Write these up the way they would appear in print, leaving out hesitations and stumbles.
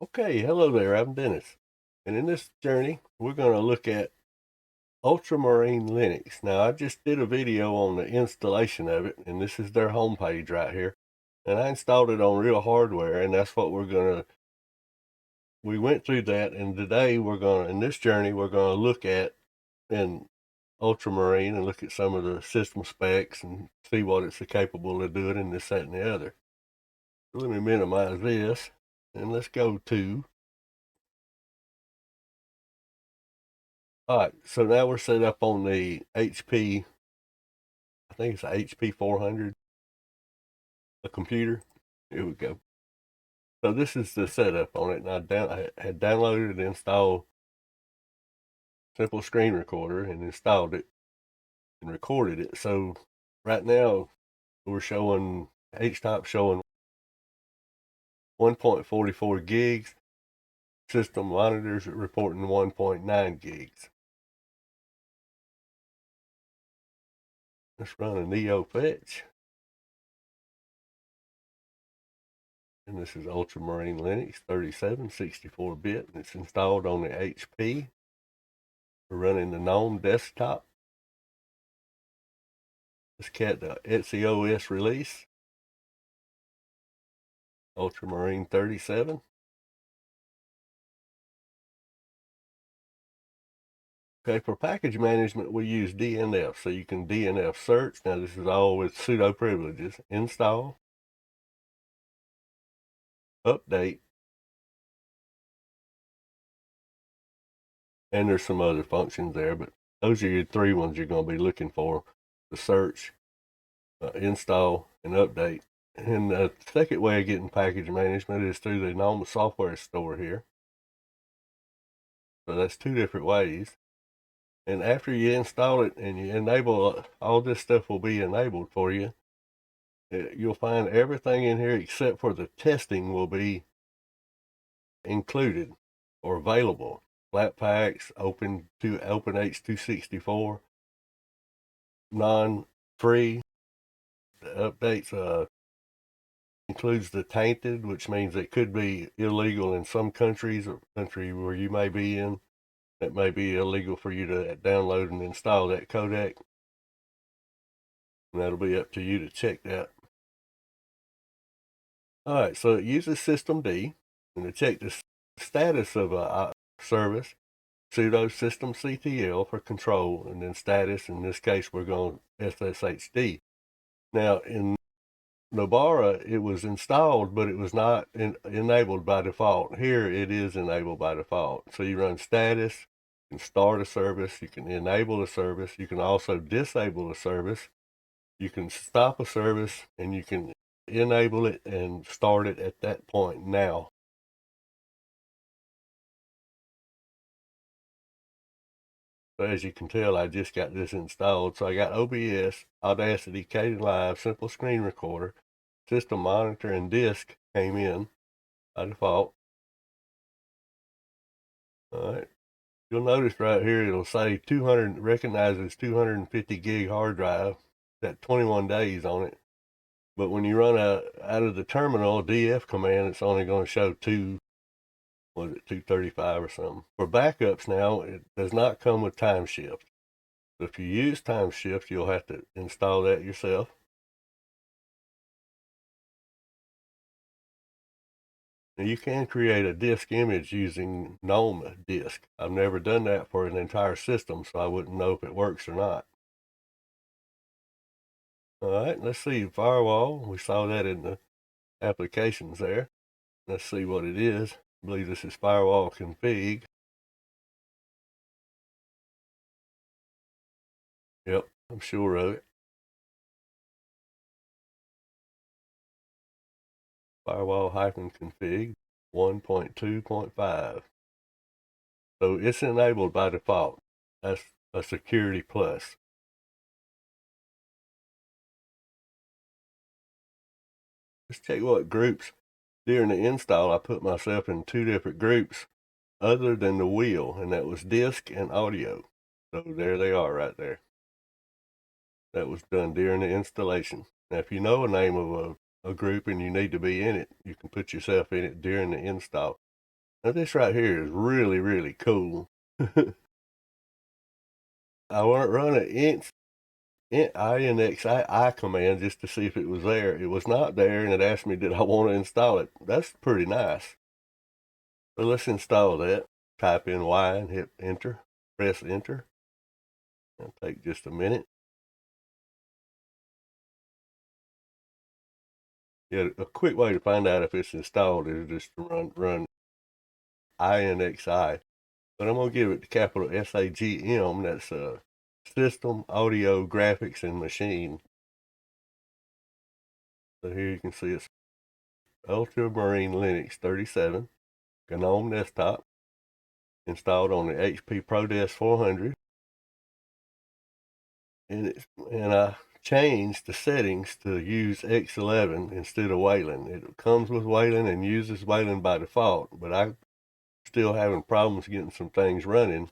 Okay, hello there, I'm Dennis. And in this journey, we're going to look at Ultramarine Linux. Now, I just did a video on the installation of it, and this is their homepage right here. And I installed it on real hardware, and that's what we went through that. And today in this journey, we're going to look at in Ultramarine and look at some of the system specs and see what it's capable of doing and this, that, and the other. So let me minimize this, and let's go to all right, so now we're set up on the HP, I think it's a HP 400, a computer. Here we go. So this is the setup on it, and I had downloaded and installed Simple Screen Recorder and installed it and recorded it. So right now we're showing, H-top showing 1.44 gigs, system monitors reporting 1.9 gigs. Let's run a Neo fetch. And this is Ultramarine Linux 37, 64-bit, and it's installed on the HP. We're running the Gnome desktop. Let's get the Etsy OS release, Ultramarine 37. Okay, for package management, we use DNF, so you can DNF search. Now, this is all with sudo privileges. Install, update, and there's some other functions there, but those are your three ones you're going to be looking for: the search, install, and update. And the second way of getting package management is through the Gnome software store here. So that's two different ways. And after you install it and you enable, all this stuff will be enabled for you. You'll find everything in here except for the testing will be included or available. Flat packs, open H264, non-free. The updates includes the tainted, which means it could be illegal in some countries, or country where you may be in. It may be illegal for you to download and install that codec. And that'll be up to you to check that. All right, so it uses systemd, and to check the status of a service, sudo systemctl for control, and then status. In this case, we're going sshd. Now, in Nobara, it was installed, but it was not enabled by default. Here, it is enabled by default. So you run status, you can start a service, you can enable a service, you can also disable a service, you can stop a service, and you can enable it and start it at that point now. So as you can tell, I just got this installed. So I got OBS, Audacity, Kdenlive, Simple Screen Recorder, System Monitor, and Disk came in by default. All right. You'll notice right here, it'll say 200, recognizes 250 gig hard drive, got 21 days on it. But when you run out of the terminal df command, it's only going to show 235 or something. For backups now, it does not come with time shift. So if you use time shift, you'll have to install that yourself. Now you can create a disk image using Gnome disk. I've never done that for an entire system, so I wouldn't know if it works or not. All right, let's see, firewall. We saw that in the applications there. Let's see what it is. I believe this is firewall config. Yep, I'm sure of it. Firewall-config 1.2.5. So it's enabled by default. That's a security plus. Let's check what groups. During the install, I put myself in two different groups other than the wheel, and that was disk and audio. So there they are right there. That was done during the installation. Now, if you know a name of a group and you need to be in it, you can put yourself in it during the install. Now this right here is really, really cool. I want to run an INXI command just to see if it was there. It was not there, and it asked me, did I want to install it? That's pretty nice. So let's install that. Type in Y and hit enter. Press enter. It'll take just a minute. Yeah, a quick way to find out if it's installed is just to run INXI. But I'm going to give it the capital SAGM. That's System, Audio, Graphics, and Machine. So here you can see it's Ultramarine Linux 37, Gnome desktop, installed on the HP ProDesk 400. And I changed the settings to use X11 instead of Wayland. It comes with Wayland and uses Wayland by default, but I'm still having problems getting some things running.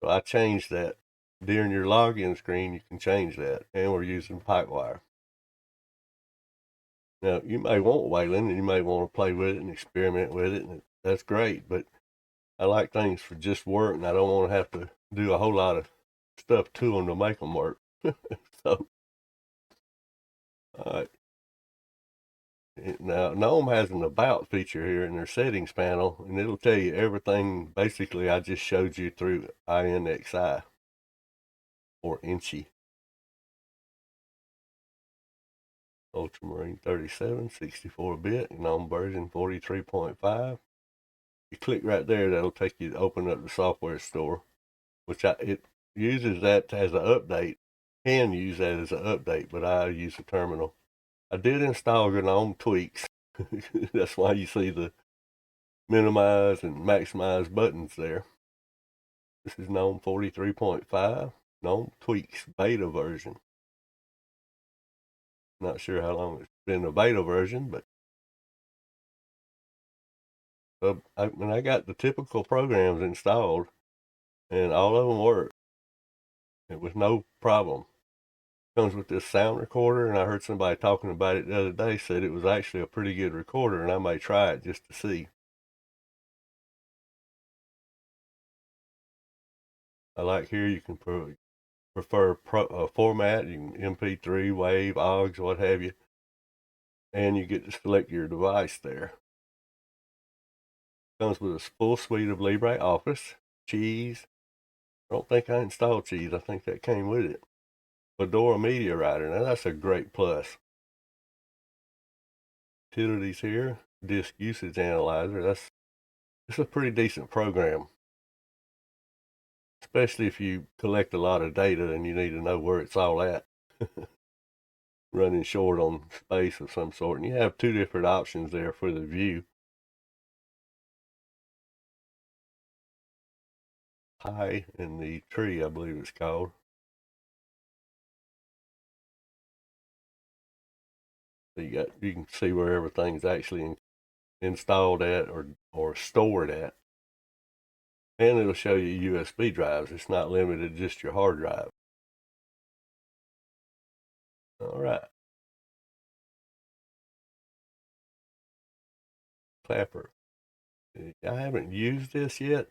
So I changed that. During your login screen, you can change that. And we're using Pipewire. Now, you may want Wayland and you may want to play with it and experiment with it, and that's great, but I like things for just work, and I don't want to have to do a whole lot of stuff to them to make them work. So, all right. Now, Gnome has an About feature here in their settings panel, and it'll tell you everything basically I just showed you through INXI or INCHI. Ultramarine 37, 64-bit, Gnome version 43.5. You click right there, that'll take you to open up the software store, which it uses that as an update. Can use that as an update, but I use a terminal. I did install Gnome tweaks. That's why you see the minimize and maximize buttons there. This is Gnome 43.5, Gnome tweaks beta version. Not sure how long it's been a beta version, but when I got the typical programs installed, and all of them work. It was no problem. Comes with this sound recorder, and I heard somebody talking about it the other day, said it was actually a pretty good recorder, and I may try it just to see. I like here you can prefer format, you can MP3, WAV, AUX, what have you, and you get to select your device there. Comes with a full suite of LibreOffice, Cheese. I don't think I installed Cheese. I think that came with it. Fedora Media Writer. Now that's a great plus. Utilities here. Disk Usage Analyzer. It's a pretty decent program, especially if you collect a lot of data and you need to know where it's all at. Running short on space of some sort. And you have two different options there for the view. High in the tree, I believe it's called. So you can see where everything's actually installed at or stored at. And it'll show you USB drives. It's not limited to just your hard drive. All right. Clapper. I haven't used this yet,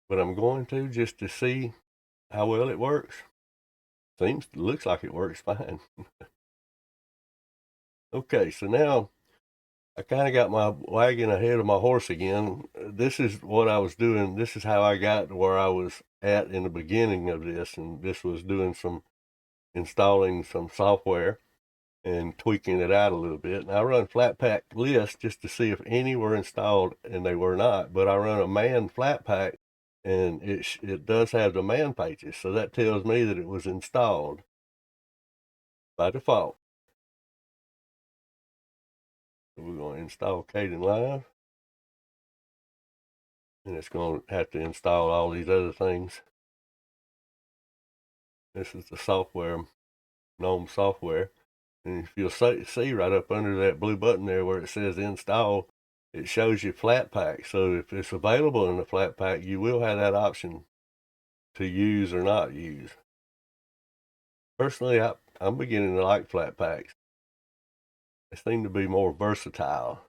but I'm going to just to see how well it works. Looks like it works fine. Okay, so now I kind of got my wagon ahead of my horse again. This is what I was doing. This is how I got to where I was at in the beginning of this, and this was doing installing some software and tweaking it out a little bit. And I run Flatpak list just to see if any were installed, and they were not. But I run a man Flatpak, and it does have the man pages, so that tells me that it was installed by default. So we're going to install Kdenlive, and it's going to have to install all these other things. This is the software, GNOME software. And if you'll see right up under that blue button there where it says install, it shows you Flatpak. So if it's available in the Flatpak, you will have that option to use or not use. Personally, I'm beginning to like Flatpaks. They seem to be more versatile.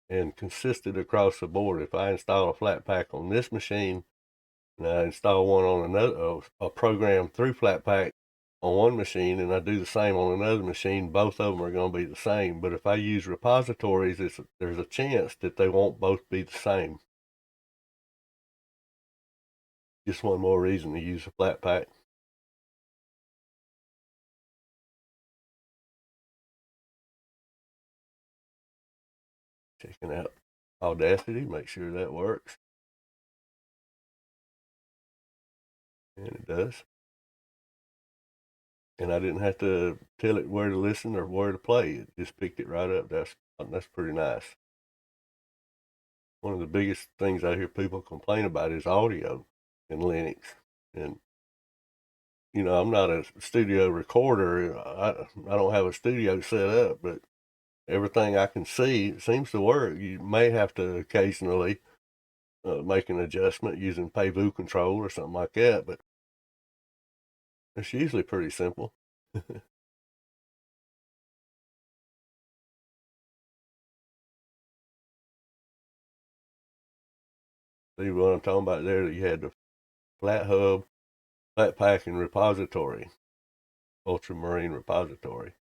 and consistent across the board. If I install a Flatpak on this machine and I install one on another, a program through Flatpak on one machine, and I do the same on another machine, both of them are going to be the same. But if I use repositories, there's a chance that they won't both be the same. Just one more reason to use a Flatpak. Checking out Audacity, make sure that works. And it does. And I didn't have to tell it where to listen or where to play. It just picked it right up. That's pretty nice. One of the biggest things I hear people complain about is audio in Linux. And you know, I'm not a studio recorder. I don't have a studio set up, but everything I can see seems to work. You may have to occasionally make an adjustment using Pay-View control or something like that, but it's usually pretty simple. See what I'm talking about there? That you had the flat hub, flat packing repository, Ultramarine repository.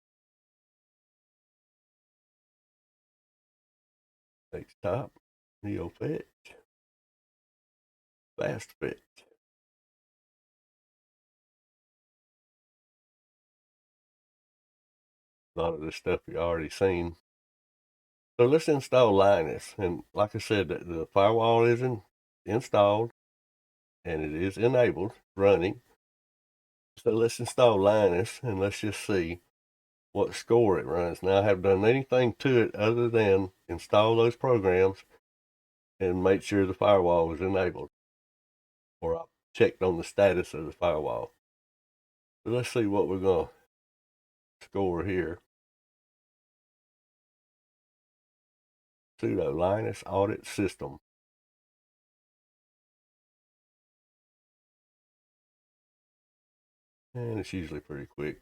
Next top, NeoFetch, FastFetch. A lot of this stuff you already seen. So let's install Linus. And like I said, the firewall is installed and it is enabled, running. So let's install Linus and let's just see what score it runs. Now I haven't done anything to it other than install those programs and make sure the firewall was enabled, or I checked on the status of the firewall. So let's see what we're going to score here. Sudo Linus audit system. And it's usually pretty quick,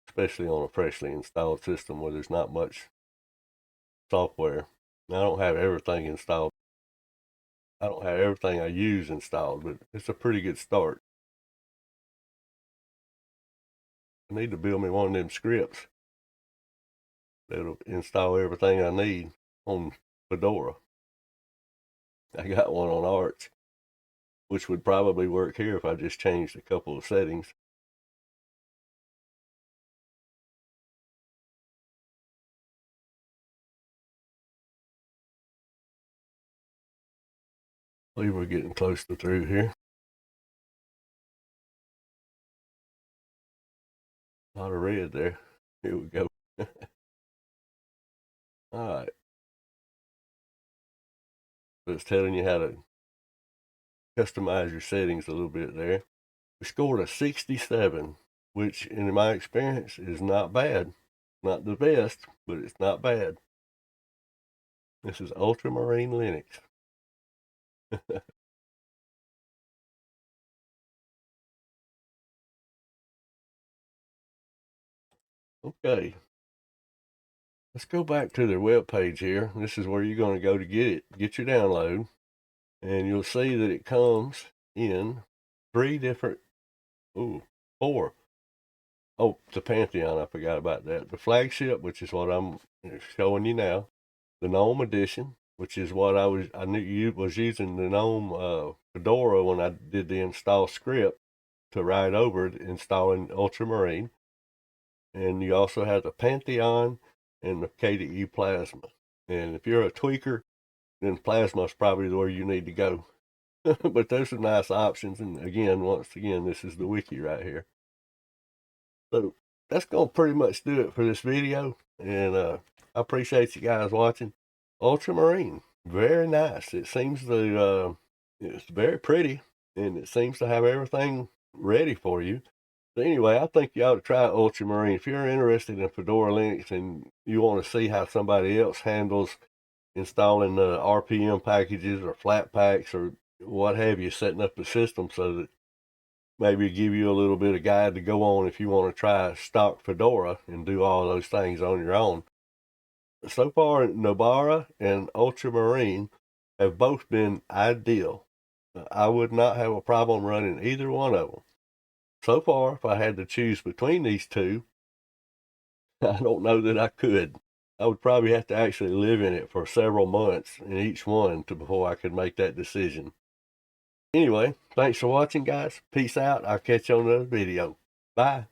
especially on a freshly installed system where there's not much software. Now, I don't have everything installed. I don't have everything I use installed, but it's a pretty good start. I need to build me one of them scripts that'll install everything I need on Fedora. I got one on Arch, which would probably work here if I just changed a couple of settings. I believe we're getting close to through here. A lot of red there. Here we go. All right. So it's telling you how to customize your settings a little bit there. We scored a 67, which in my experience is not bad. Not the best, but it's not bad. This is Ultramarine Linux. Okay. Let's go back to their web page here. This is where you're going to go to get it, get your download. And you'll see that it comes in four. Oh, the Pantheon, I forgot about that. The Flagship, which is what I'm showing you now. The Gnome Edition, which is what I knew you was using the Gnome Fedora when I did the install script to write over it, installing Ultramarine. And you also have the Pantheon and the KDE Plasma. And if you're a tweaker, then Plasma is probably where you need to go. But those are nice options. And again, once again, this is the wiki right here. So that's going to pretty much do it for this video. And I appreciate you guys watching. Ultramarine, very nice. It seems to, it's very pretty, and it seems to have everything ready for you. So anyway, I think you ought to try Ultramarine. If you're interested in Fedora Linux and you want to see how somebody else handles installing RPM packages or flat packs or what have you, setting up the system so that maybe give you a little bit of guide to go on if you want to try stock Fedora and do all those things on your own. so far, Nobara and Ultramarine have both been ideal. I would not have a problem running either one of them. So far, if I had to choose between these two, I don't know that I could. I would probably have to actually live in it for several months in each one before I could make that decision. Anyway, thanks for watching, guys. Peace out. I'll catch you on another video. Bye.